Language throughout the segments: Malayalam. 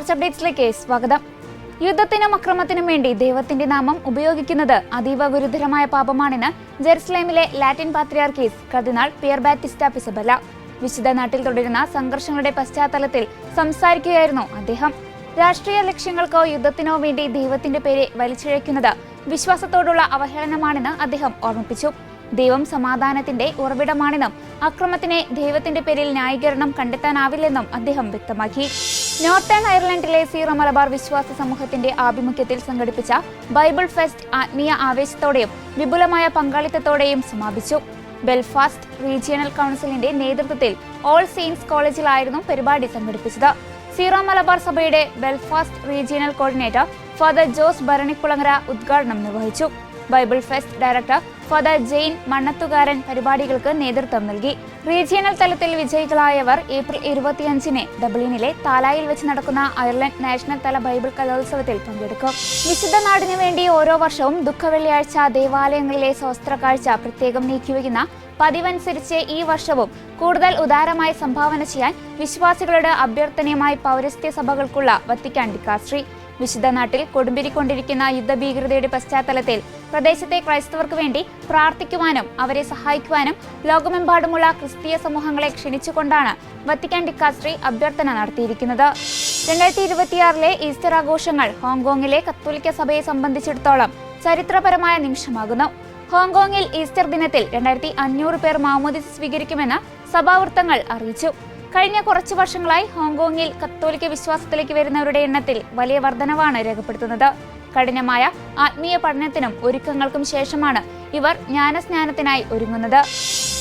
ചർച്ച അപ്ഡേറ്റ്സിലേക്ക് സ്വാഗതം. യുദ്ധത്തിനും അക്രമത്തിനും വേണ്ടി ദൈവത്തിന്റെ നാമം ഉപയോഗിക്കുന്നത് അതീവ ഗുരുതരമായ പാപമാണെന്ന് ജെറുസലേമിലെ ലാറ്റിൻ പാത്രിയാർക്കീസ് കർദിനാൾ പിയർ ബാറ്റിസ്റ്റ പിസബല്ല വിശുദ്ധ നാട്ടിൽ തുടരുന്ന സംഘർഷങ്ങളുടെ പശ്ചാത്തലത്തിൽ സംസാരിക്കുകയായിരുന്നു അദ്ദേഹം. രാഷ്ട്രീയ ലക്ഷ്യങ്ങൾക്കോ യുദ്ധത്തിനോ വേണ്ടി ദൈവത്തിന്റെ പേരെ വലിച്ചിഴയ്ക്കുന്നത് വിശ്വാസത്തോടുള്ള അവഹേളനമാണെന്ന് അദ്ദേഹം ഓർമ്മിപ്പിച്ചു. ദൈവം സമാധാനത്തിന്റെ ഉറവിടമാണെന്നും അക്രമത്തിനെ ദൈവത്തിന്റെ പേരിൽ ന്യായീകരണം കണ്ടെത്താനാവില്ലെന്നും അദ്ദേഹം വ്യക്തമാക്കി. നോർത്തേൺ അയർലൻഡിലെ സീറോ മലബാർ വിശ്വാസ സമൂഹത്തിന്റെ ആഭിമുഖ്യത്തിൽ സംഘടിപ്പിച്ച ബൈബിൾ ഫെസ്റ്റ് ആത്മീയ ആവേശത്തോടെയും വിപുലമായ പങ്കാളിത്തത്തോടെയും സമാപിച്ചു. ബെൽഫാസ്റ്റ് റീജിയണൽ കൗൺസിലിന്റെ നേതൃത്വത്തിൽ ഓൾ സെയിൻസ് കോളേജിലായിരുന്നു പരിപാടി സംഘടിപ്പിച്ചത്. സീറോ മലബാർ സഭയുടെ Belfast regional coordinator father Jose Bharanikulangara ഉദ്ഘാടനം നിർവഹിച്ചു. Bible fest director father Jain Mannathukaran പരിപാടികൾക്ക് നേതൃത്വം നൽകി. റീജിയണൽ തലത്തിൽ വിജയികളായവർ ഏപ്രിൽ 25-ന് ഡബ്ലിനിലെ താലായിൽ വെച്ച് നടക്കുന്ന അയർലൻഡ് നാഷണൽ തല ബൈബിൾ കലോത്സവത്തിൽ പങ്കെടുക്കും. വിശുദ്ധ നാടിനു വേണ്ടി ഓരോ വർഷവും ദുഃഖവെള്ളിയാഴ്ച ദേവാലയങ്ങളിലെ സ്വസ്ത്ര കാഴ്ച പ്രത്യേകം നീക്കിവെക്കുന്ന പതിവനുസരിച്ച് ഈ വർഷവും കൂടുതൽ ഉദാരമായി സംഭാവന ചെയ്യാൻ വിശ്വാസികളുടെ അഭ്യർത്ഥനയുമായി പൗരസ്ത്യ സഭകൾക്കുള്ള വത്തിക്കാൻ ഡിക്കാസ്ട്രി. വിശുദ്ധ നാട്ടിൽ കൊടുമ്പിരിക്കൊണ്ടിരിക്കുന്ന യുദ്ധഭീകരതയുടെ പശ്ചാത്തലത്തിൽ പ്രദേശത്തെ ക്രൈസ്തവർക്ക് വേണ്ടി പ്രാർത്ഥിക്കുവാനും അവരെ സഹായിക്കുവാനും ലോകമെമ്പാടുമുള്ള ക്രിസ്തീയ സമൂഹങ്ങളെ ക്ഷണിച്ചുകൊണ്ടാണ് വത്തിക്കാൻ ഡിക്കാസ്ട്രി അഭ്യർത്ഥന നടത്തിയിരിക്കുന്നത്. 2026 ഈസ്റ്റർ ആഘോഷങ്ങൾ ഹോങ്കോങ്ങിലെ കത്തോലിക്ക സഭയെ സംബന്ധിച്ചിടത്തോളം ചരിത്രപരമായ നിമിഷമാകുന്നു. ഹോങ്കോങ്ങിൽ ഈസ്റ്റർ ദിനത്തിൽ 2500 പേർ മാമോദിസ സ്വീകരിക്കുമെന്ന് സഭാവൃത്തങ്ങൾ അറിയിച്ചു. കഴിഞ്ഞ കുറച്ചു വർഷങ്ങളായി ഹോങ്കോങ്ങിൽ കത്തോലിക്ക വിശ്വാസത്തിലേക്ക് വരുന്നവരുടെ എണ്ണത്തിൽ വലിയ വർധനവാണ് രേഖപ്പെടുത്തുന്നത്. കഠിനമായ ആത്മീയ പഠനത്തിനും ഒരുക്കങ്ങൾക്കും ശേഷമാണ് ഇവർ ജ്ഞാനസ്നാനത്തിനായി ഒരുങ്ങുന്നത്.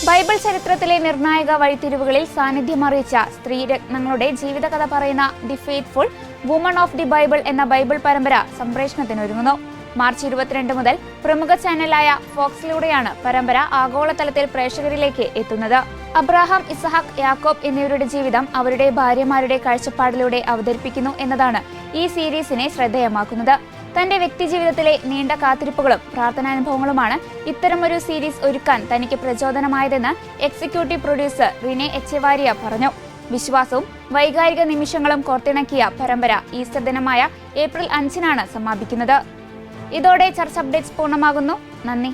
ബൈബിൾ ചരിത്രത്തിലെ നിർണായക വഴിത്തിരിവുകളിൽ സാന്നിധ്യമറിയിച്ച സ്ത്രീരത്നങ്ങളുടെ ജീവിതകഥ പറയുന്ന the faithful woman of the Bible എന്ന ബൈബിൾ പരമ്പര സംപ്രേഷണത്തിനൊരുങ്ങുന്നു. മാർച്ച് 22 മുതൽ പ്രമുഖ ചാനലായ ഫോക്സിലൂടെയാണ് പരമ്പര ആഗോളതലത്തിൽ പ്രേക്ഷകരിലേക്ക് എത്തുന്നത്. അബ്രഹാം, ഇസഹാക്ക്, യാക്കോബ് എന്നിവരുടെ ജീവിതം അവരുടെ ഭാര്യമാരുടെ കാഴ്ചപ്പാടിലൂടെ അവതരിപ്പിക്കുന്നു എന്നതാണ് ഈ സീരീസിനെ ശ്രദ്ധേയമാക്കുന്നത്. തന്റെ വ്യക്തിജീവിതത്തിലെ നീണ്ട കാത്തിരിപ്പുകളും പ്രാർത്ഥനാനുഭവങ്ങളുമാണ് ഇത്തരമൊരു സീരീസ് ഒരുക്കാൻ തനിക്ക് പ്രചോദനമായതെന്ന് എക്സിക്യൂട്ടീവ് പ്രൊഡ്യൂസർ റിനെ എച്ചെവാരിയ പറഞ്ഞു. വിശ്വാസവും വൈകാരിക നിമിഷങ്ങളും കോർത്തിണക്കിയ പരമ്പര ഈസ്റ്റർ ദിനമായ ഏപ്രിൽ 5-നാണ് സമാപിക്കുന്നത്. ഇതോടെ ചർച്ച അപ്ഡേറ്റ്സ് പൂർണ്ണമാകുന്നു. നന്ദി.